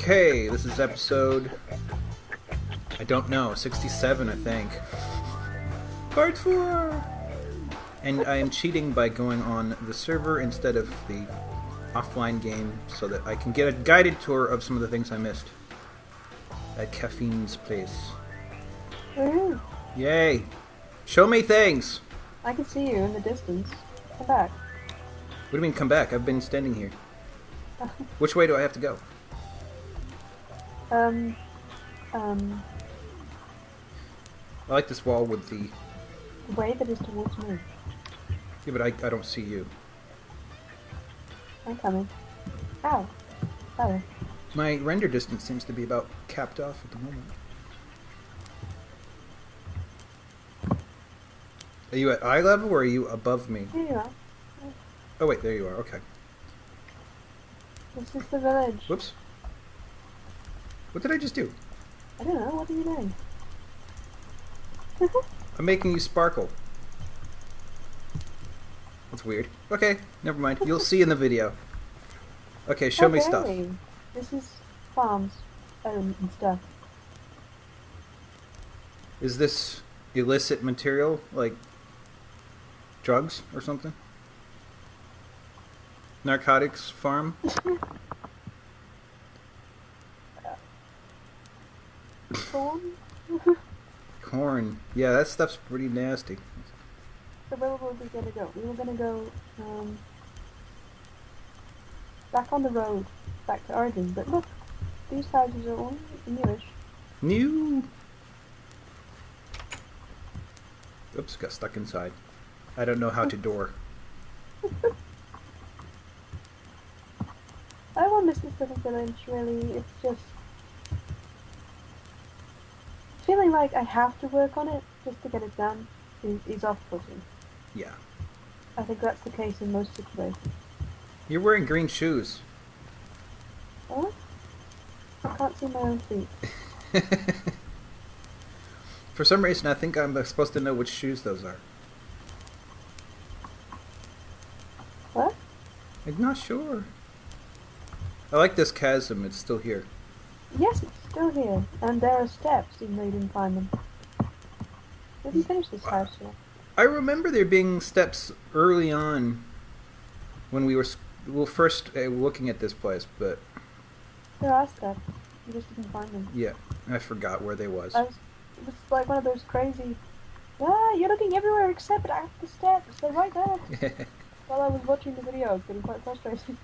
Okay, this is episode... I don't know, 67 I think. Part 4! And I am cheating by going on the server instead of the offline game so that I can get a guided tour of some of the things I missed at Kafine's place. Woohoo! Yay! Show me things! I can see you in the distance. Come back. What do you mean come back? I've been standing here. Which way do I have to go? I like this wall with the... The way that is towards me. Yeah, but I don't see you. I'm coming. Ow. Oh. My render distance seems to be about capped off at the moment. Are you at eye level or are you above me? Here you are. Oh wait, there you are, okay. This is the village. Whoops. What did I just do? I don't know, what are you doing? I'm making you sparkle. That's weird. Okay, never mind. You'll see in the video. Okay, show me stuff. This is farms and stuff. Is this illicit material, like drugs or something? Narcotics farm? Corn? Corn. Yeah, that stuff's pretty nasty. So where were we gonna go? We were gonna go back on the road, back to Origin. But look, these houses are all newish. New. Oops, got stuck inside. I don't know how to door. I won't miss this little village, really. It's just feeling like I have to work on it just to get it done is off-putting. Yeah. I think that's the case in most situations. You're wearing green shoes. What? I can't see my own feet. For some reason, I think I'm supposed to know which shoes those are. What? I'm not sure. I like this chasm. It's still here. Yes, it's still here. And there are steps, even though you didn't find them. We didn't finish this house yet. I remember there being steps early on when we were first looking at this place, but... There are steps. You just didn't find them. Yeah, I forgot where they was. It was like one of those crazy... Ah, you're looking everywhere except at the steps. They're right there. While I was watching the video, I was getting quite frustrated.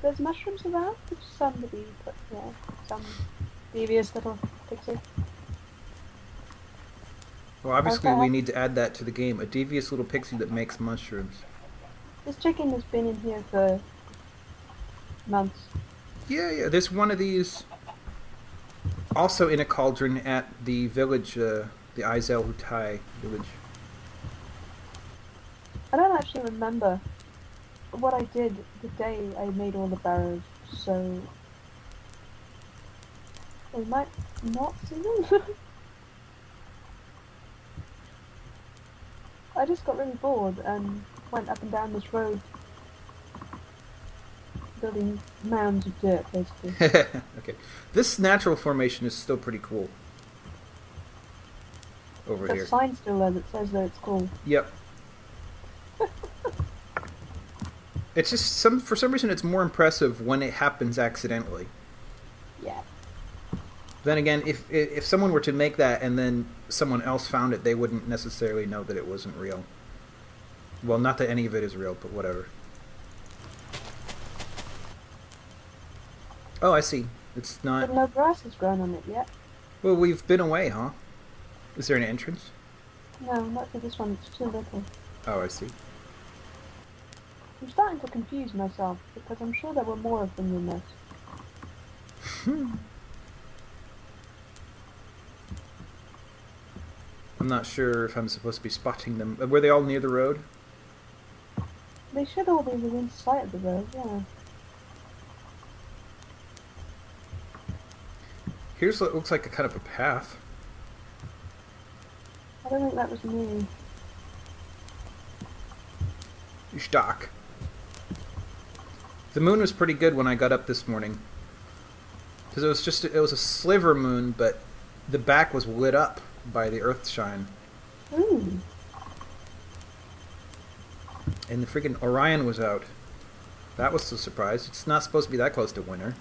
There's mushrooms around, which some to be, but yeah, some devious little pixie. Well, obviously we need to add that to the game. A devious little pixie that makes mushrooms. This chicken has been in here for months. Yeah, there's one of these also in a cauldron at the village, the Aizel Hutai village. I don't actually remember what I did the day I made all the barrows, so I might not see them. I just got really bored and went up and down this road building mounds of dirt, basically. Okay. This natural formation is still pretty cool. Over There's here. a sign still there that says that it's cool. Yep. It's just for some reason it's more impressive when it happens accidentally. Yeah. Then again, if someone were to make that and then someone else found it, they wouldn't necessarily know that it wasn't real. Well, not that any of it is real, but whatever. Oh, I see. It's not... But no grass has grown on it yet. Well, we've been away, huh? Is there an entrance? No, not for this one. It's too little. Oh, I see. I'm starting to confuse myself, because I'm sure there were more of them than this. I'm not sure if I'm supposed to be spotting them. Were they all near the road? They should all be within sight of the road, yeah. Here's what looks like a kind of a path. I don't think that was me. Stock. The moon was pretty good when I got up this morning. Because it was a sliver moon, but the back was lit up by the earth shine. Hmm. And the freaking Orion was out. That was a surprise. It's not supposed to be that close to winter.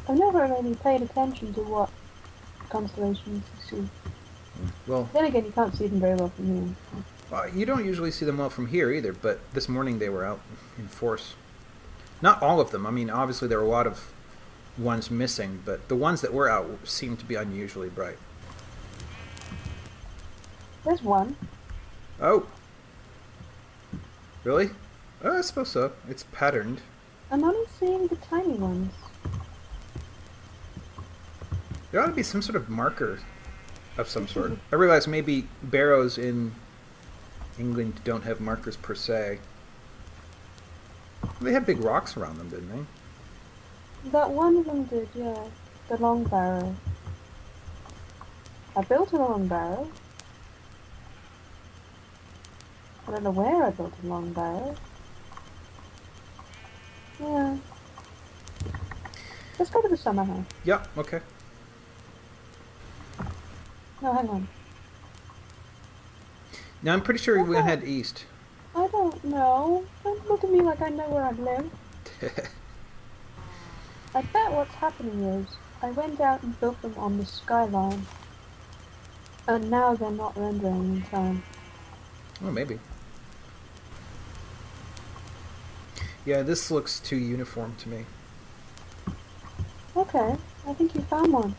I've never really paid attention to what constellations you see. Well, Then again, you can't see them very well from here. you don't usually see them well from here either, but this morning they were out in force. Not all of them. I mean, obviously there were a lot of ones missing, but the ones that were out seemed to be unusually bright. There's one. Oh. Really? Oh, I suppose so. It's patterned. I'm only seeing the tiny ones. There ought to be some sort of marker of some sort. I realize maybe Barrows in England don't have markers per se. They had big rocks around them, didn't they? That one of them did, yeah. The long barrow. I built a long barrow. I don't know where I built a long barrow. Yeah. Let's go to the summer house. Yeah, okay. No, hang on. Now I'm pretty sure we head east. I don't know. Don't look at me like I know where I live. I bet what's happening is I went out and built them on the skyline. And now they're not rendering in time. Oh, maybe. Yeah, this looks too uniform to me. Okay, I think you found one.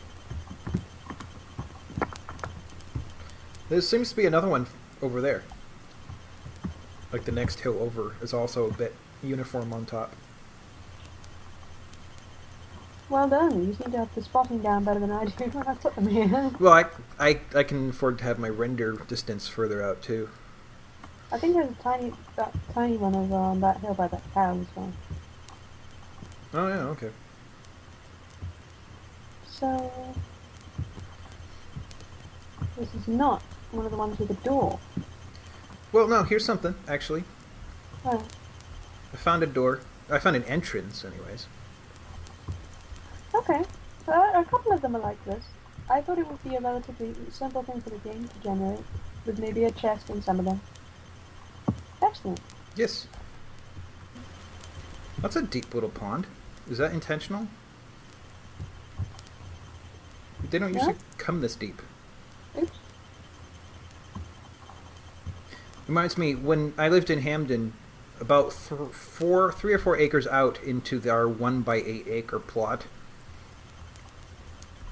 There seems to be another one over there. Like the next hill over is also a bit uniform on top. Well done, you seem to have the spotting down better than I do when I put them here. Well, I can afford to have my render distance further out too. I think there's a tiny one over on that hill by that cow as well. Oh yeah, okay. So... this is not one of the ones with a door. Well, no, here's something, actually. Oh. I found a door. I found an entrance, anyways. Okay. A couple of them are like this. I thought it would be a relatively simple thing for the game to generate, with maybe a chest in some of them. Excellent. Yes. That's a deep little pond. Is that intentional? They don't usually come this deep. Oops. Reminds me, when I lived in Hamden, about 3 or 4 acres out into our 1 by 8 acre plot,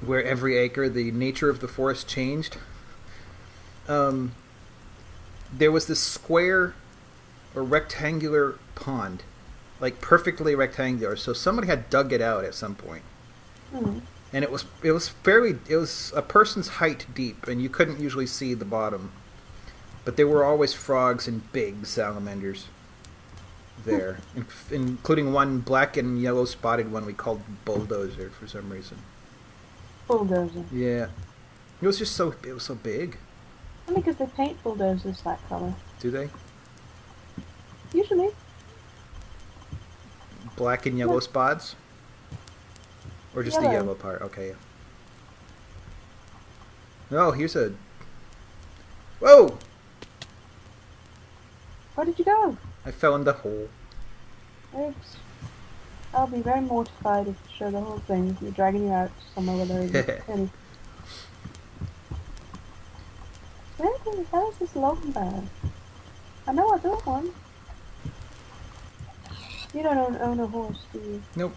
where every acre the nature of the forest changed, there was this square or rectangular pond, like perfectly rectangular. So somebody had dug it out at some point. Mm. And it was a person's height deep, and you couldn't usually see the bottom. But there were always frogs and big salamanders there, including one black and yellow spotted one we called Bulldozer for some reason. Bulldozer. Yeah, it was so big. Only because they paint bulldozers that color. Do they? Usually. Black and yellow spots? Or just the Yellow. yellow part? Okay. Oh, here's a... Whoa! Where did you go? I fell in the hole. Oops. I'll be very mortified if you show the whole thing if you're dragging you out somewhere where there isn't any. Where the hell is this long barrel? I know I built one. You don't own a horse, do you? Nope.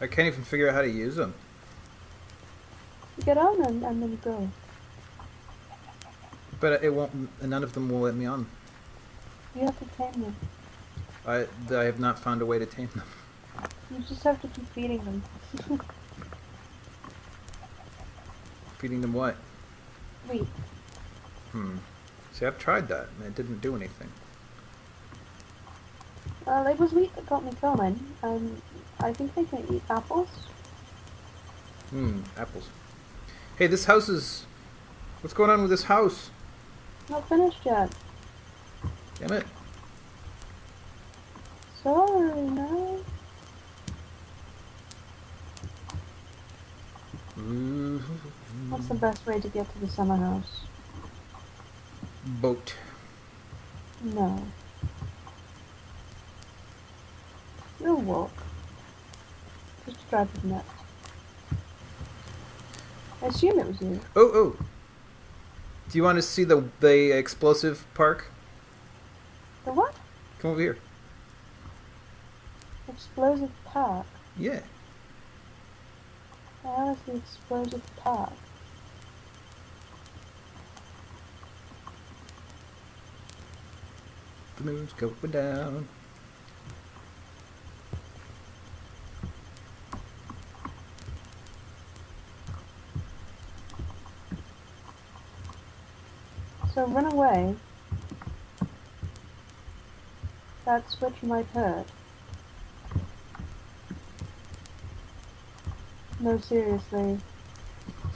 I can't even figure out how to use them. You get on and then you go. But it won't. None of them will let me on. You have to tame them. I have not found a way to tame them. You just have to keep feeding them. Feeding them what? Wheat. See, I've tried that, and it didn't do anything. Well, it was wheat that got me going. I think they can eat apples. Apples. Hey, this house is... What's going on with this house? Not finished yet. Damn it. Sorry, no. What's the best way to get to the summer house? Boat. No. We'll walk. Just drive with net. I assume it was you. Oh. Do you want to see the explosive park? The what? Come over here. Explosive park? Yeah. How is the explosive park? The moon's going down. So run away. That switch might hurt. No, seriously.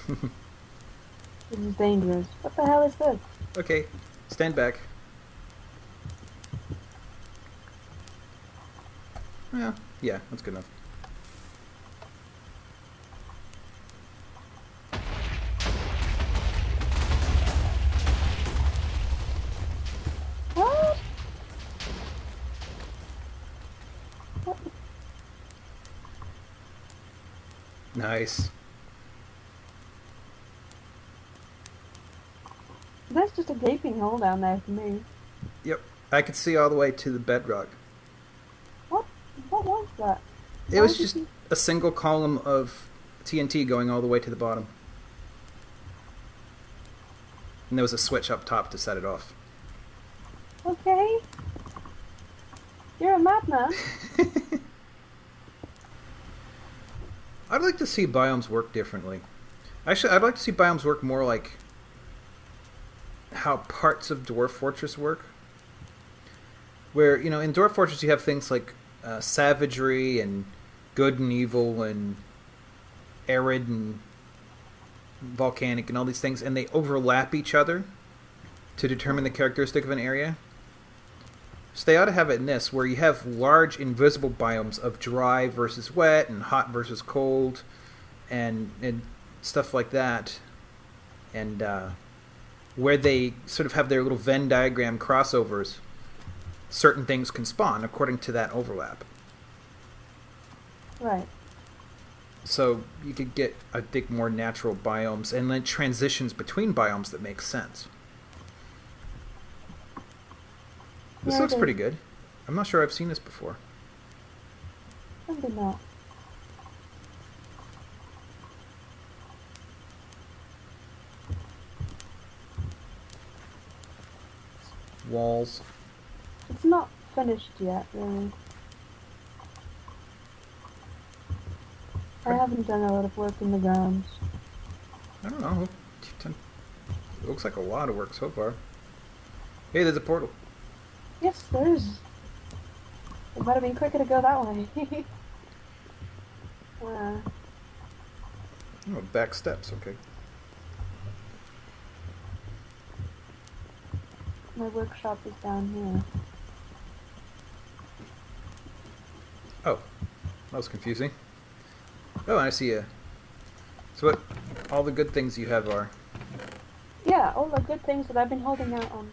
This is dangerous. What the hell is this? Okay, stand back. Yeah, that's good enough. What? What? Nice. There's just a gaping hole down there for me. Yep, I could see all the way to the bedrock. What was that? It was just a single column of TNT going all the way to the bottom. And there was a switch up top to set it off. Okay. You're a madman. I'd like to see biomes work differently. Actually, I'd like to see biomes work more like how parts of Dwarf Fortress work. Where, in Dwarf Fortress you have things like savagery and good and evil and arid and volcanic and all these things, and they overlap each other to determine the characteristic of an area. So they ought to have it in this, where you have large invisible biomes of dry versus wet and hot versus cold and stuff like that, and where they sort of have their little Venn diagram crossovers. Certain things can spawn according to that overlap. Right. So you could get, I think, more natural biomes and then transitions between biomes that make sense. This looks pretty good. I'm not sure I've seen this before. Maybe not. Walls. It's not finished yet, really. I haven't done a lot of work in the grounds. I don't know. It looks like a lot of work so far. Hey, there's a portal. Yes, there is. It might have been quicker to go that way. Oh, back steps, okay. My workshop is down here. Oh, that was confusing. Oh, I see you. So what all the good things you have are? Yeah, all the good things that I've been holding out on.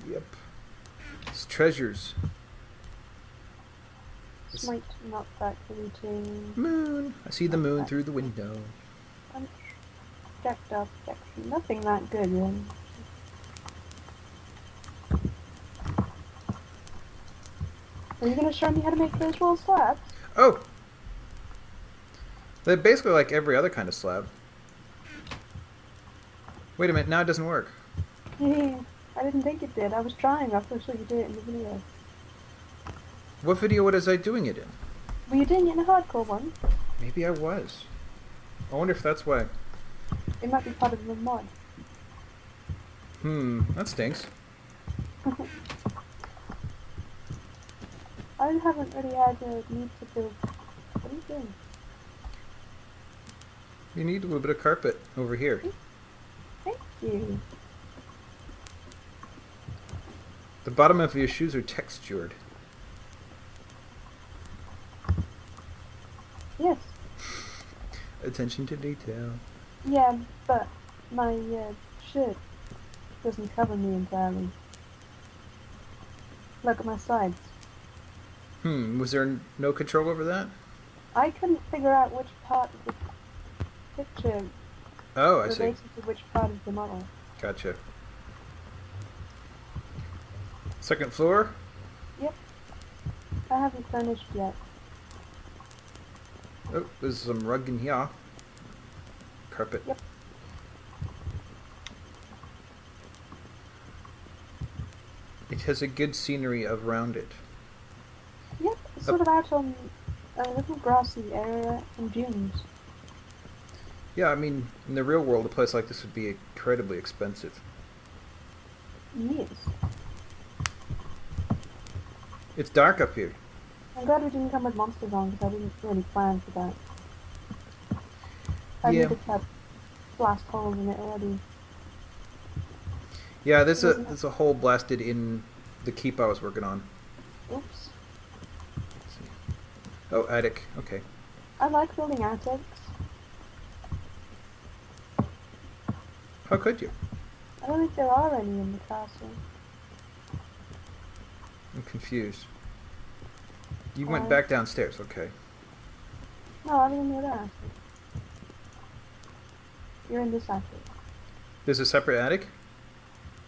Yep. It's treasures. Smite not factory too. Moon. I see the moon through the window. Punch. Jacked up. Nothing that good, really. Are you gonna show me how to make those wall slabs? Oh! They're basically like every other kind of slab. Wait a minute, now it doesn't work. I didn't think it did. I was trying after I saw you do it in the video. What video was I doing it in? Were you doing it in a hardcore one? Maybe I was. I wonder if that's why. It might be part of the mod. That stinks. I haven't really had a need to build. What are you doing? You need a little bit of carpet over here. Thank you. The bottom of your shoes are textured. Yeah, Attention to detail. Yeah, but my shirt doesn't cover me entirely. Look at my sides. Was there no control over that? I couldn't figure out which part of the picture Oh, I see. related to which part of the model. Gotcha. Second floor? Yep. I haven't finished yet. Oh, there's some rug in here. Carpet. Yep. It has a good scenery around it. Yep, it's sort of out on a little grassy area and dunes. Yeah, I mean, in the real world, a place like this would be incredibly expensive. Yes. It's dark up here. I'm glad we didn't come with monsters on because I didn't really plan for that. I Yeah. needed to have blast holes in it already. Yeah, there's a hole blasted in the keep I was working on. Oops. Let's see. Oh, attic. Okay. I like building attics. How could you? I don't think there are any in the castle. I'm confused. You went Why? back downstairs. Okay. No, I'm in the other attic. You're in this attic. There's a separate attic?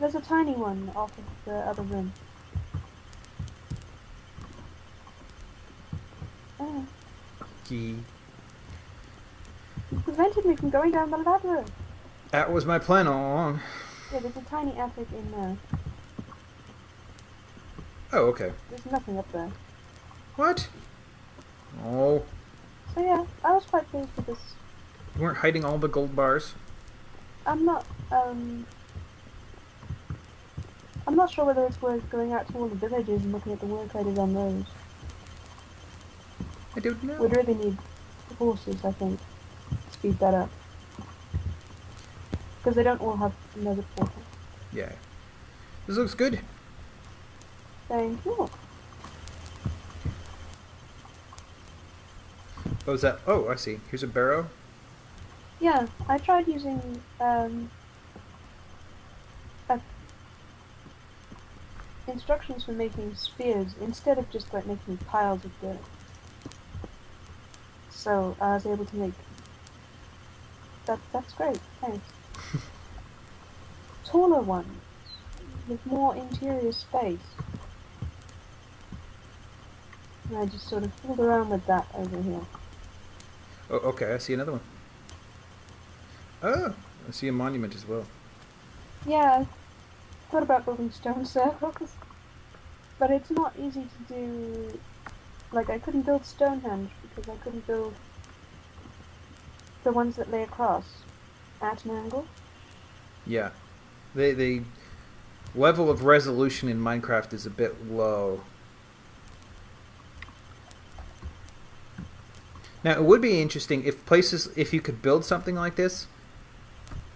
There's a tiny one off of the other room. Oh. Key. You prevented me from going down the ladder. That was my plan all along. Yeah, there's a tiny attic in there. Oh, okay. There's nothing up there. What? Oh. So yeah, I was quite pleased with this. You weren't hiding all the gold bars? I'm not sure whether it's worth going out to all the villages and looking at the work I did on those. I don't know. We'd really need horses, I think, to speed that up. Because they don't all have nether portal. Yeah. This looks good. Thank you. What was that? Oh, I see. Here's a barrow. Yeah, I tried using instructions for making spears instead of just like making piles of dirt. So I was able to make that. That's great. Thanks. Taller ones with more interior space. And I just sort of fooled around with that over here. Oh, okay. I see another one. Oh, I see a monument as well. Yeah, I thought about building stone circles, but it's not easy to do. Like, I couldn't build Stonehenge because I couldn't build the ones that lay across at an angle. Yeah. The level of resolution in Minecraft is a bit low. Now, it would be interesting if you could build something like this,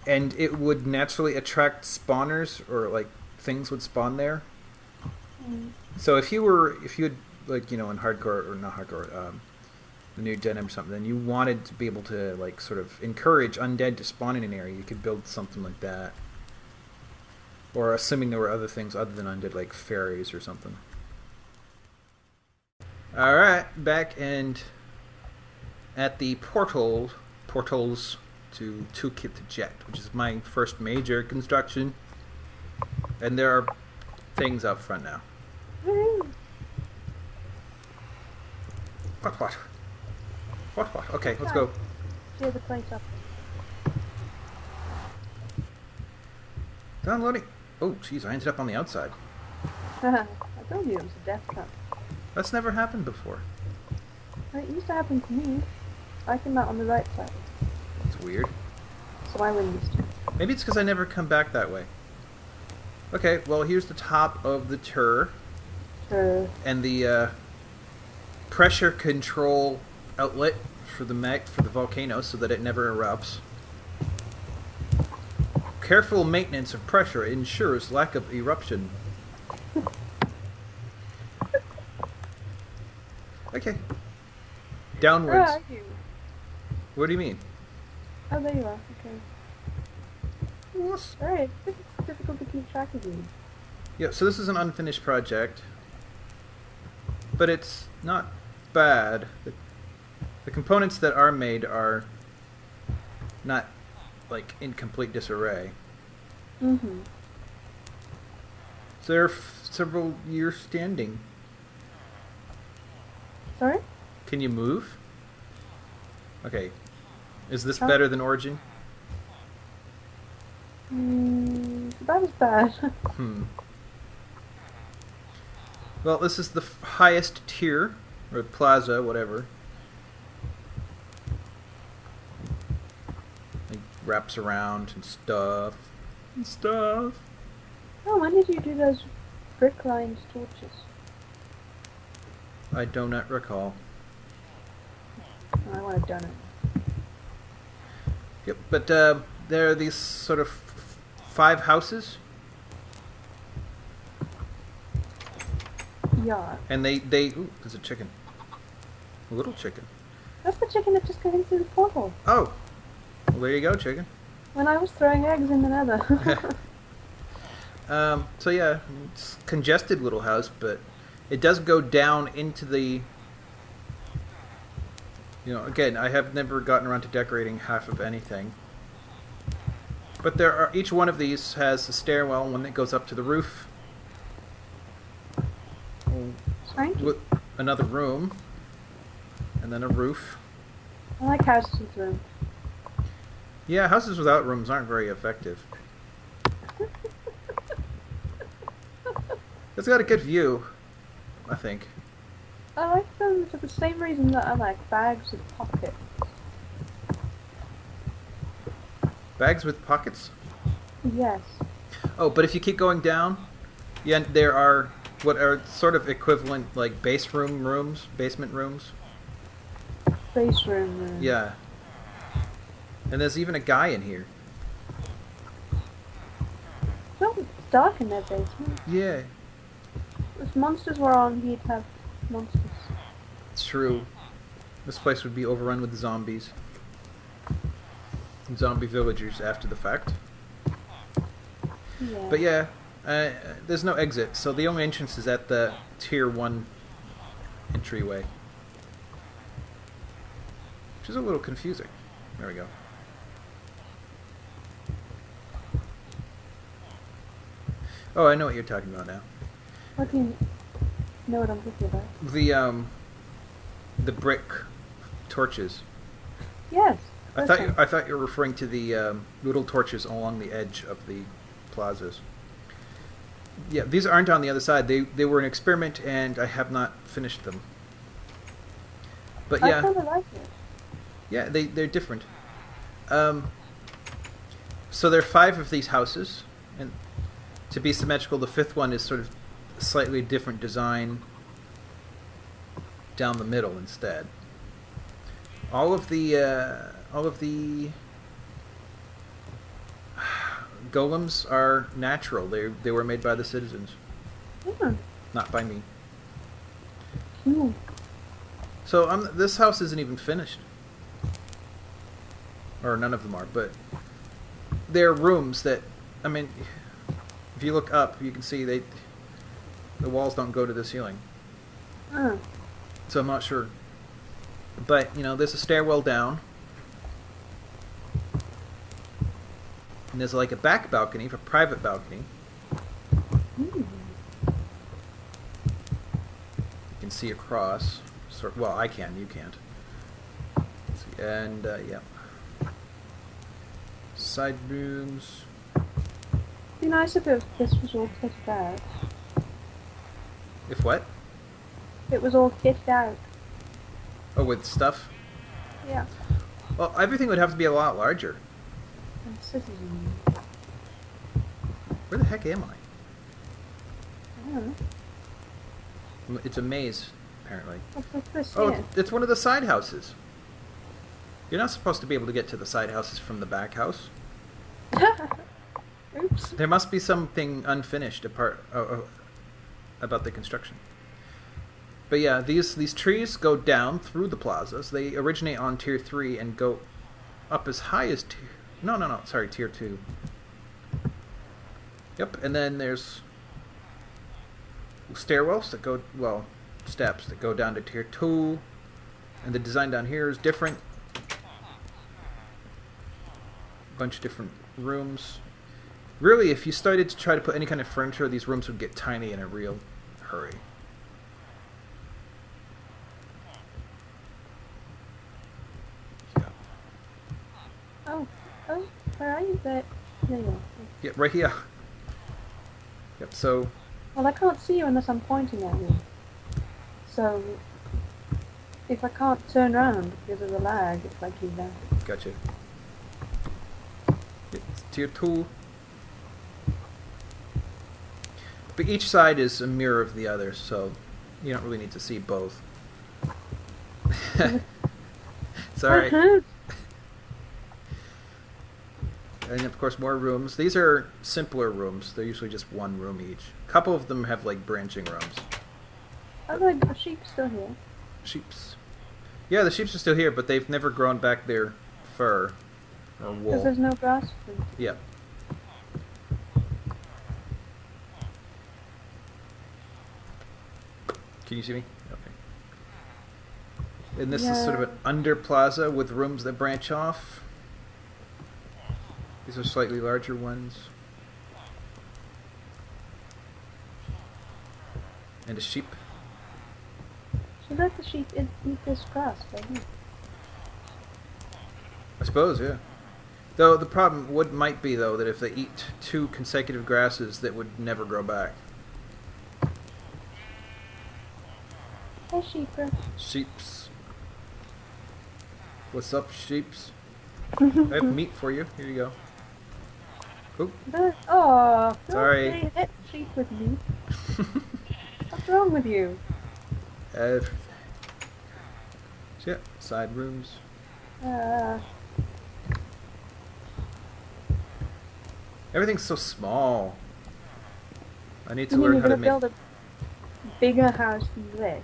and it would naturally attract spawners, or like things would spawn there. Mm. So if you had, like, you know, in hardcore, or not hardcore, the new Deneb or something, then you wanted to be able to, like, sort of encourage undead to spawn in an area, you could build something like that. Or assuming there were other things other than undead, like fairies or something. Alright, back and at the portals to Toolkit to Jet, which is my first major construction. And there are things up front now. Woohoo! What? Okay, let's go. Clear the place up. Downloading. Oh, jeez, I ended up on the outside. I told you it was a death trap. That's never happened before. It used to happen to me. I came out on the right side, It's weird. so I win used to. Maybe it's because I never come back that way. Okay, well, here's the top of the tour. And the pressure control outlet for the volcano so that it never erupts. Careful maintenance of pressure ensures lack of eruption. Okay. Where Downwards. are you? What do you mean? Oh, there you are. Okay. What? Alright, it's difficult to keep track of you. Yeah, so this is an unfinished project, but it's not bad. The components that are made are not like in complete disarray. Mm-hmm. So they're several years standing. Sorry? Can you move? Okay. Is this Huh? better than Origin? That was bad. Hmm. Well, this is the highest tier, or plaza, whatever. It wraps around and stuff. And stuff. Oh, when did you do those brick-lined torches? I do not recall. Oh, I want a donut. Yep, but there are these sort of 5 houses, Yeah. and they ooh, there's a chicken. A little chicken. That's the chicken that just got into the portal. Oh! Well, there you go, chicken. When I was throwing eggs in the nether. So yeah, it's a congested little house, but it does go down into the... You know, again, I have never gotten around to decorating half of anything. But there are, each one of these has a stairwell, one that goes up to the roof. Thank you. With another room. And then a roof. I like houses with rooms. Yeah, houses without rooms aren't very effective. It's got a good view, I think. I like them for the same reason that I like bags with pockets. Bags with pockets? Yes. Oh, but if you keep going down, yeah, there are what are sort of equivalent like basement rooms. Space room. Yeah. And there's even a guy in here. Well, it's dark in their basement. Yeah, If monsters were on, he'd have monsters. it's true. This place would be overrun with zombies. Zombie villagers after the fact. Yeah. But yeah, there's no exit, so the only entrance is at the tier 1 entryway. Which is a little confusing. There we go. Oh, I know what you're talking about now. What do you know what I'm talking about? The brick torches. Yes. I those thought you were referring to the little torches along the edge of the plazas. Yeah, these aren't on the other side. They were an experiment, and I have not finished them. But I yeah, kind of like it. yeah, they're different. So there are 5 of these houses, and to be symmetrical, the 5th one is sort of a slightly different design down the middle instead. All of the golems are natural. They were made by the citizens, Hmm. not by me. Cool. So this house isn't even finished, or none of them are. But they're rooms that, I mean, if you look up, you can see the walls don't go to the ceiling. So I'm not sure. But, you know, there's a stairwell down. And there's like a back balcony, a private balcony. Mm. You can see across. Well, I can, you can't. And, yeah. Side rooms. It'd be nice if this was all kitted out. If what? It was all kitted out. Oh, with stuff? Yeah. Well, everything would have to be a lot larger. And citizen. Where the heck am I? I don't know. It's a maze, apparently. What's this Oh, here? it's one of the side houses. You're not supposed to be able to get to the side houses from the back house. Oops. There must be something unfinished about the construction. But yeah, these trees go down through the plazas. They originate on tier 3 and go up as high as tier... No, sorry, tier 2. Yep, and then there's stairwells that go, well, steps that go down to tier 2. And the design down here is different. Bunch of different rooms. Really, if you started to try to put any kind of furniture, these rooms would get tiny in a real hurry. Oh, where are you? There you are. Yep, right here. Yep, so... Well, I can't see you unless I'm pointing at you. So, if I can't turn around because of the lag, it's like you're there. Gotcha. It's tier 2. But each side is a mirror of the other, so you don't really need to see both. Sorry. And of course more rooms. These are simpler rooms. They're usually just one room each. A couple of them have like branching rooms. Are the sheep still here? Sheeps. Yeah, the sheeps are still here, but they've never grown back their fur or wool. Because there's no grass for them. Yep. Can you see me? Okay. And this is sort of an under plaza with rooms that branch off. These are slightly larger ones. And a sheep. So let the sheep eat this grass, baby. I suppose, yeah. Though the problem might be, though, that if they eat 2 consecutive grasses, that would never grow back. Hey, sheeper. Sheeps. What's up, sheeps? I have meat for you. Here you go. Oh. Oh, Sorry. Don't hit sheep with me. What's wrong with you? Everything. So, yeah, side rooms. Everything's so small. I need to learn how to make... You're gonna build a bigger house than this?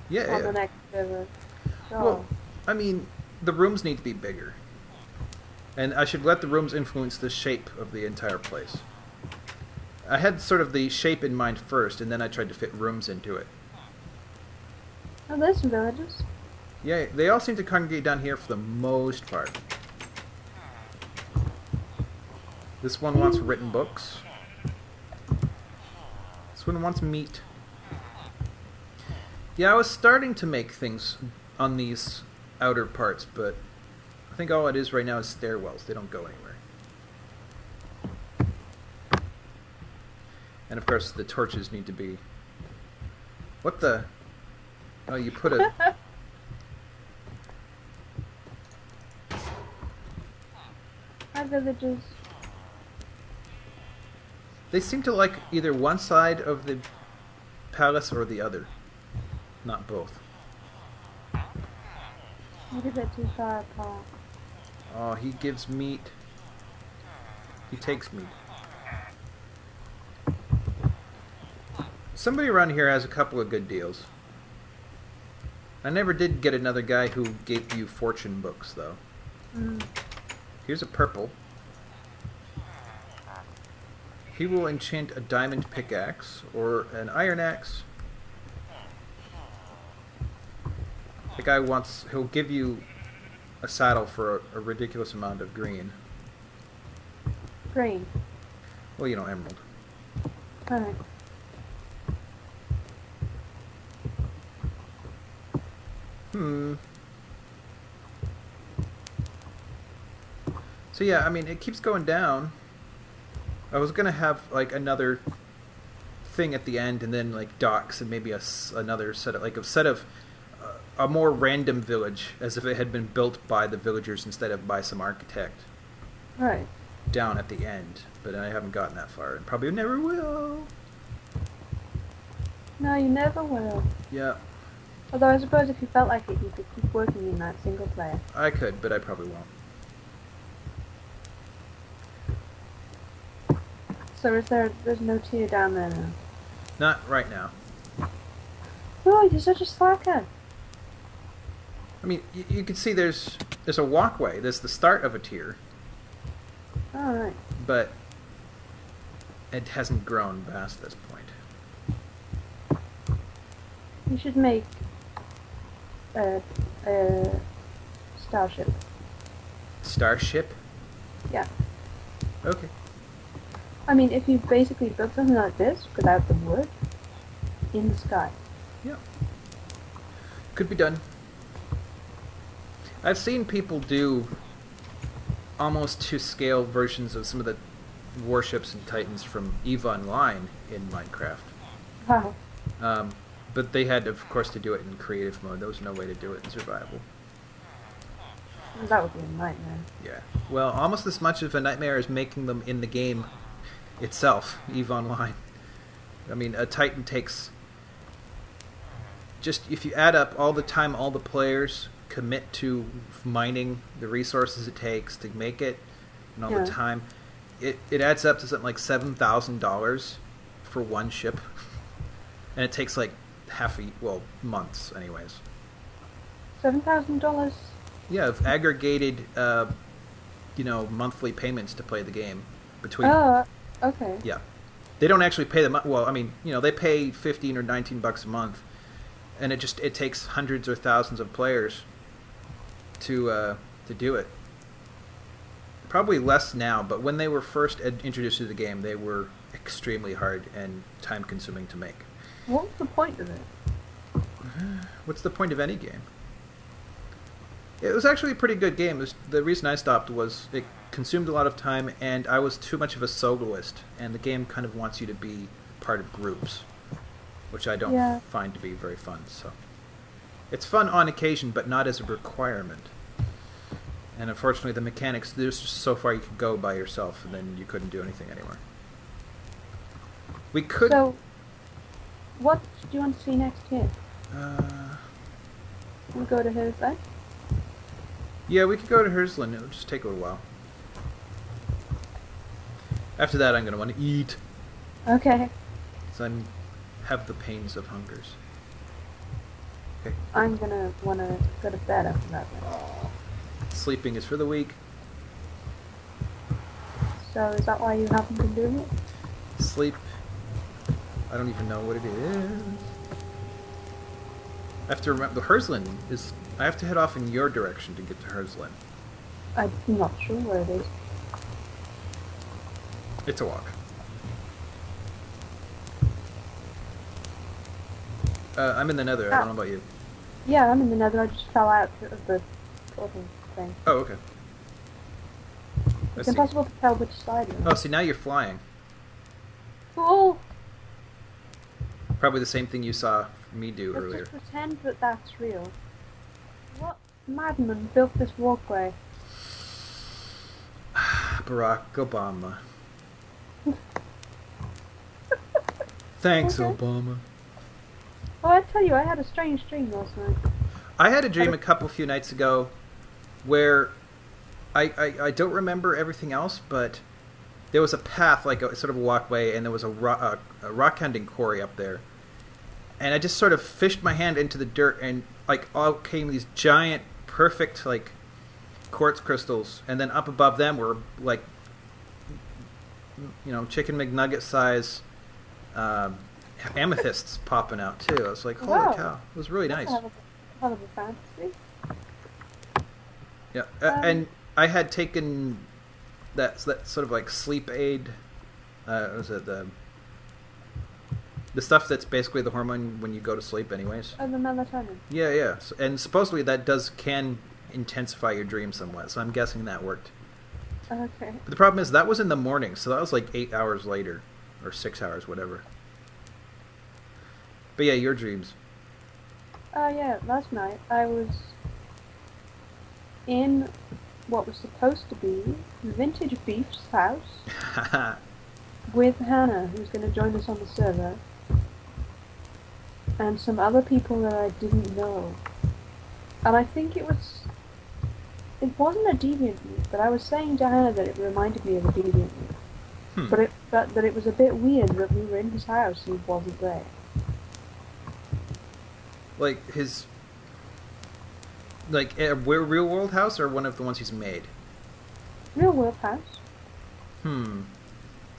Yeah, on the next server. Oh. Well, I mean, the rooms need to be bigger. And I should let the rooms influence the shape of the entire place. I had sort of the shape in mind first, and then I tried to fit rooms into it. Oh, there's some villages. Yeah, they all seem to congregate down here for the most part. This one wants written books. This one wants meat. Yeah, I was starting to make things on these outer parts, but I think all it is right now is stairwells. They don't go anywhere. And of course, the torches need to be... What the... Oh, you put a... Hi, villages. They seem to like either one side of the palace or the other. Not both. Maybe they're too far apart. Oh, he gives meat. He takes meat. Somebody around here has a couple of good deals. I never did get another guy who gave you fortune books, though. Here's a purple. He will enchant a diamond pickaxe or an iron axe. The guy wants... He'll give you a saddle for a ridiculous amount of green. Green. Well, you know, emerald. Alright. So yeah, I mean, it keeps going down. I was gonna have like another thing at the end, and then like docks, and maybe another set of a more random village, as if it had been built by the villagers instead of by some architect. Right. Down at the end, but I haven't gotten that far, and probably never will. No, you never will. Yeah. Although I suppose if you felt like it, you could keep working in that single player. I could, but I probably won't. So there's no tier down there now? Not right now. Oh, you're such a slacker. I mean, you can see there's a walkway. There's the start of a tier, Alright. but it hasn't grown past this point. You should make a starship. Starship? Yeah. Okay. I mean, if you basically built something like this without the wood in the sky. Yeah. Could be done. I've seen people do almost to scale versions of some of the warships and titans from EVE Online in Minecraft. Wow. But they had, of course, to do it in creative mode. There was no way to do it in survival. That would be a nightmare. Yeah. Well, almost as much of a nightmare as making them in the game itself, EVE Online. I mean, a titan takes... Just, if you add up all the time all the players commit to mining the resources it takes to make it, and all the time, it adds up to something like $7,000 for one ship. And it takes like months anyways. $7,000? Yeah, I've aggregated, monthly payments to play the game between. Oh, okay. Yeah, they don't actually pay them. Well, I mean, they pay $15 or $19 a month, and it takes hundreds or thousands of players to do it. Probably less now, but when they were first introduced to the game, they were extremely hard and time-consuming to make. What's the point of it? What's the point of any game? It was actually a pretty good game. The reason I stopped was it consumed a lot of time, and I was too much of a soloist, and the game kind of wants you to be part of groups, which I don't find to be very fun. So it's fun on occasion, but not as a requirement. And unfortunately, the mechanics, there's just so far you could go by yourself, and then you couldn't do anything anymore. We could... So, what do you want to see next here? We'll go to Huurzlin? Yeah, we could go to Huurzlin. It'll just take a little while. After that, I'm going to want to eat. Okay. So I have the pains of hungers. Okay. I'm going to want to go to bed after that then. Sleeping is for the weak. So is that why you haven't been doing it? Sleep. I don't even know what it is. I have to remember, the Huurzlin is... I have to head off in your direction to get to Huurzlin. I'm not sure where it is. It's a walk. I'm in the Nether. I don't know about you. Yeah, I'm in the Nether. I just fell out of the portal thing. Oh, okay. It's impossible to tell which side you're on. Oh, see, now you're flying. Oh! Probably the same thing you saw me do Let's earlier. just pretend that that's real. What madman built this walkway? Barack Obama. Thanks, Okay. Obama. Oh, I tell you, I had a strange dream last night. I had a dream a few nights ago where I don't remember everything else, but there was a path, like a sort of a walkway, and there was a rock hunting quarry up there. And I just sort of fished my hand into the dirt, and like all came these giant, perfect like quartz crystals, and then up above them were like Chicken McNugget size amethysts popping out too. I was like, holy cow! It was really nice. Hell of a fantasy. Yeah, and I had taken that sort of like sleep aid. What was it the stuff that's basically the hormone when you go to sleep, anyways? Oh, the melatonin. Yeah. So, and supposedly that can intensify your dream somewhat. So I'm guessing that worked. Okay. But the problem is that was in the morning, so that was like 8 hours later, or 6 hours, whatever. But yeah, your dreams. Oh yeah, last night I was in what was supposed to be Vintage Beef's house with Hannah, who's going to join us on the server, and some other people that I didn't know. And I think it wasn't a deviant move, but I was saying to Hannah that it reminded me of a deviant move. But that it was a bit weird that we were in his house and he wasn't there. Like his, like a real world house or one of the ones he's made? Real world house. Hmm.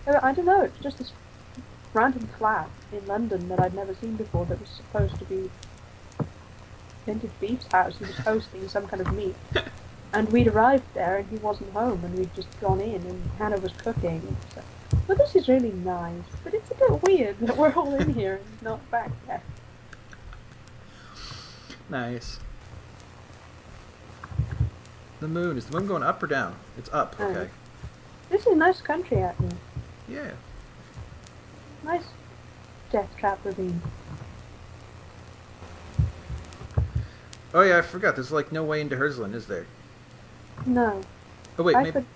I don't know, it's just this random flat in London that I'd never seen before that was supposed to be Vintage Beef's house. He was hosting some kind of meet. And we'd arrived there and he wasn't home and we'd just gone in and Hannah was cooking. And so, well, this is really nice, but it's a bit weird that we're all in here and he's not back there. Nice. The moon. Is the moon going up or down? It's up, okay. This is a nice country out here. Yeah. Nice death trap ravine. Oh yeah, I forgot. There's like no way into Huurzlin, is there? No. Oh wait, I maybe could...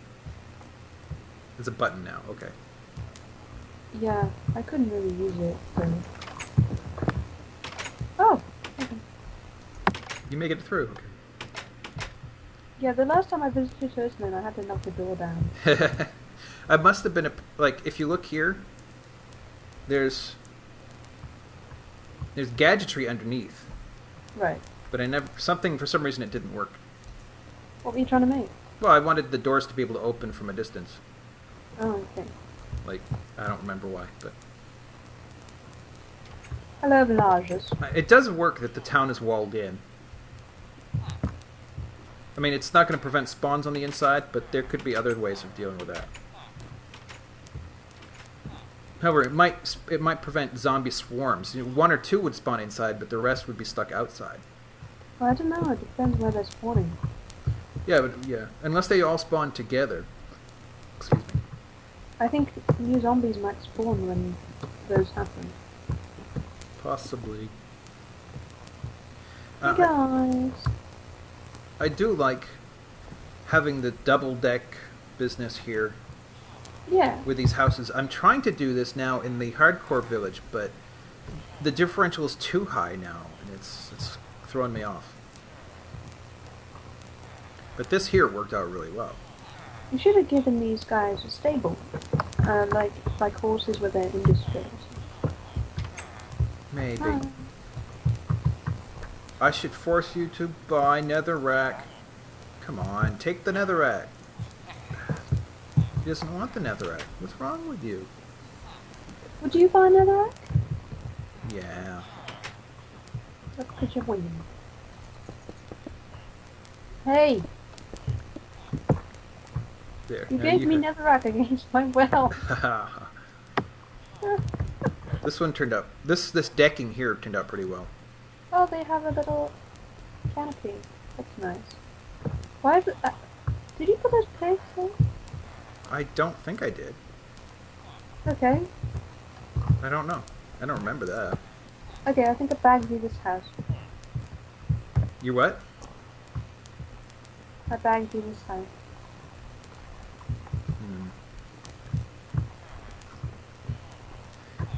there's a button now. Okay. Yeah, I couldn't really use it. So... Oh. Okay. You make it through. Okay. Yeah, the last time I visited Huurzlin, I had to knock the door down. I must have been a like. If you look here, there's gadgetry underneath. Right. But I never for some reason it didn't work. What were you trying to make? Well, I wanted the doors to be able to open from a distance. Oh, okay. Like, I don't remember why, but... Hello, villages. It does work that the town is walled in. I mean, it's not going to prevent spawns on the inside, but there could be other ways of dealing with that. However, it might prevent zombie swarms. You know, 1 or 2 would spawn inside, but the rest would be stuck outside. Well, I don't know. It depends where they're spawning. Yeah, but yeah, unless they all spawn together. Excuse me. I think new zombies might spawn when those happen. Possibly. Hey guys. I do like having the double deck business here. Yeah. With these houses. I'm trying to do this now in the hardcore village, but the differential is too high now, and it's throwing me off. But this here worked out really well. You should have given these guys a stable, like horses with their industries. Maybe. Hi. I should force you to buy netherrack. Come on, take the netherrack. He doesn't want the netherrack. What's wrong with you? Would you buy netherrack? Yeah. What could you win? Hey! There. You gave me netherrack against my will. This one turned out. This decking here turned out pretty well. Oh, they have a little canopy. That's nice. Why is it? Did you put those pigs in? I don't think I did. Okay. I don't know. I don't remember that. Okay, I think I bagged you this house. You what? I bagged you this house.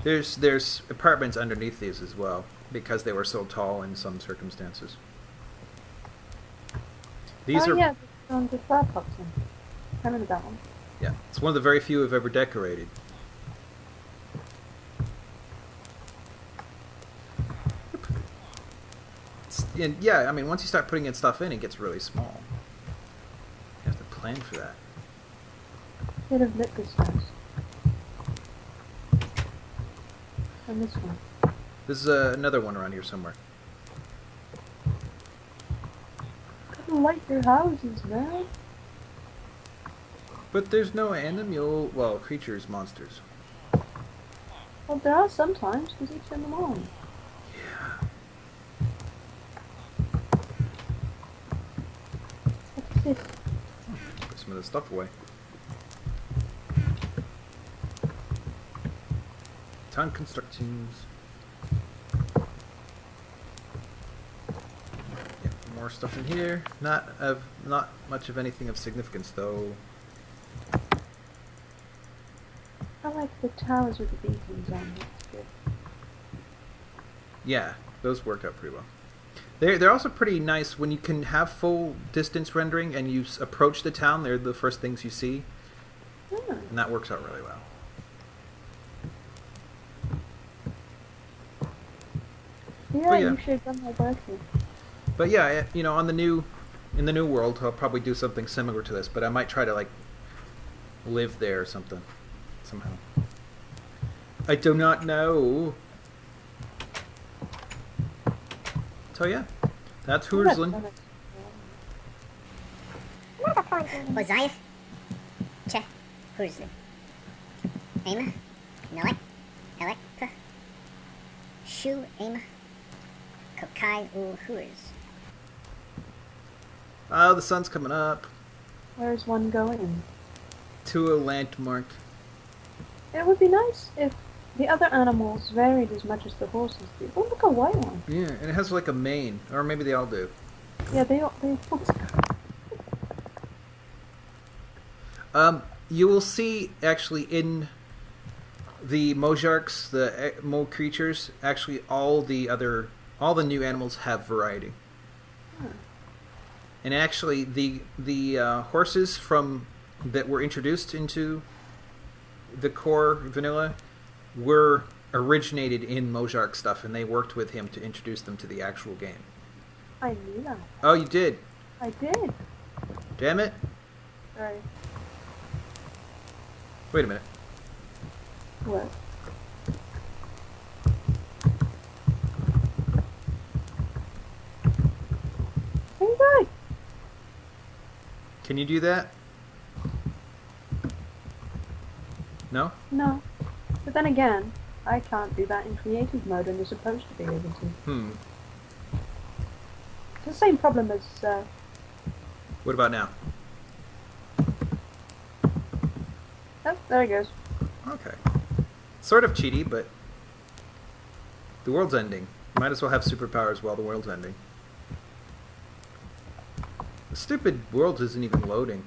There's apartments underneath these as well, because they were so tall in some circumstances. These are... yeah, the flower pots in. I remember that one. Yeah, it's one of the very few I've ever decorated. And yeah, I mean, once you start putting in stuff in, it gets really small. You have to plan for that. Should have lit this house. And this one. There's another one around here somewhere. Gotta light your houses, man. But there's no animal, well, creatures, monsters. Well, there are sometimes, because you turn them on. Yeah. What's this? Put some of this stuff away. Town constructions. Yeah, more stuff in here. Not much of anything of significance though. I like the towers with the beacons on. That's good. Yeah, those worked out pretty well. They're also pretty nice when you can have full distance rendering and you approach the town. They're the first things you see, and that works out really well. Yeah, yeah. you should have done that working. But yeah, you know, in the new world, I'll probably do something similar to this, but I might try to like live there or something somehow. I do not know. So yeah, that's Huurzlin. Hosea, Che, Huurzlin. Ema, Nelek, Elektra, Shu, Ema, Kokai, Huurs. Oh, the sun's coming up. Where's one going? To a landmark. It would be nice if the other animals varied as much as the horses do. Oh, look, a white one. Yeah, and it has like a mane, or maybe they all do. Yeah, they all. You will see actually in the Mojarks, the mole creatures, actually all the new animals have variety. And actually, the horses from that were introduced into the core vanilla were originated in Mojark stuff, and they worked with him to introduce them to the actual game. I knew that. Oh, you did? I did. Damn it! Sorry. Wait a minute. What? Hey, guy. Can you do that? No? No. But then again, I can't do that in creative mode, and you're supposed to be able to. It's the same problem as. What about now? Oh, there it goes. Okay. Sort of cheaty, but the world's ending. Might as well have superpowers while the world's ending. The stupid world isn't even loading.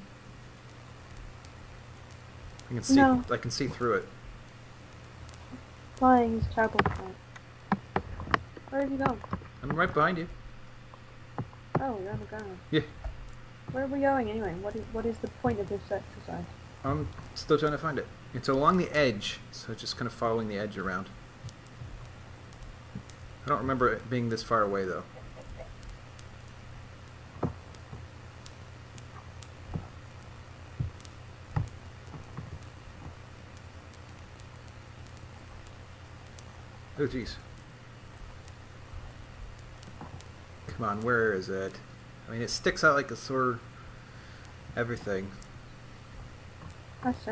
I can see. No. I can see through it. Flying is terrible. Where have you gone? I'm right behind you. Oh, you're on the ground. Yeah. Where are we going anyway? What is the point of this exercise? I'm still trying to find it. It's along the edge, so just kind of following the edge around. I don't remember it being this far away though. Oh jeez. Come on, where is it? I mean, it sticks out like a sore everything. I see.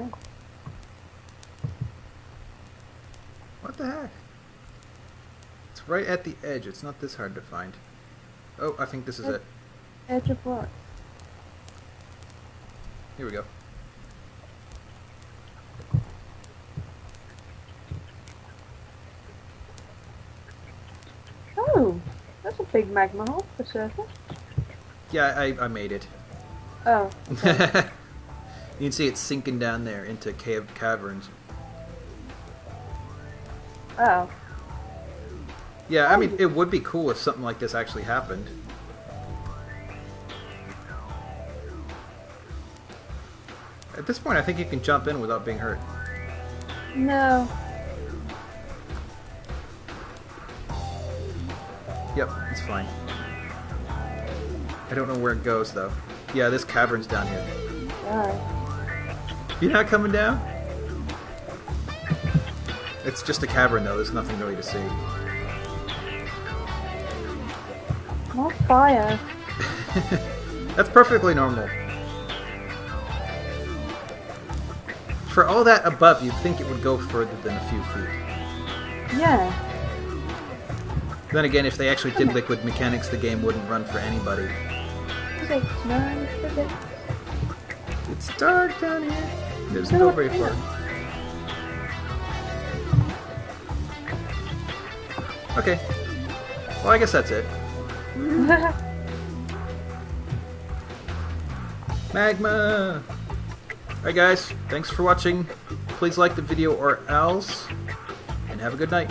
What the heck? It's right at the edge. It's not this hard to find. Oh, I think this is it. Edge of what? Here we go. Oh, that's a big magma hole for surface. Yeah, I made it. Oh. Okay. You can see it sinking down there into caverns. Oh. Yeah, I mean, it would be cool if something like this actually happened. At this point, I think you can jump in without being hurt. No. Yep, it's fine. I don't know where it goes, though. Yeah, this cavern's down here. Alright. You're not coming down? It's just a cavern, though. There's nothing really to see. More fire. That's perfectly normal. For all that above, you'd think it would go further than a few feet. Yeah. Then again, if they actually did liquid mechanics, the game wouldn't run for anybody. 6, 9, 6. It's dark down here. There's no very far. Okay. Well, I guess that's it. Magma! Alright guys, thanks for watching. Please like the video or else, and have a good night.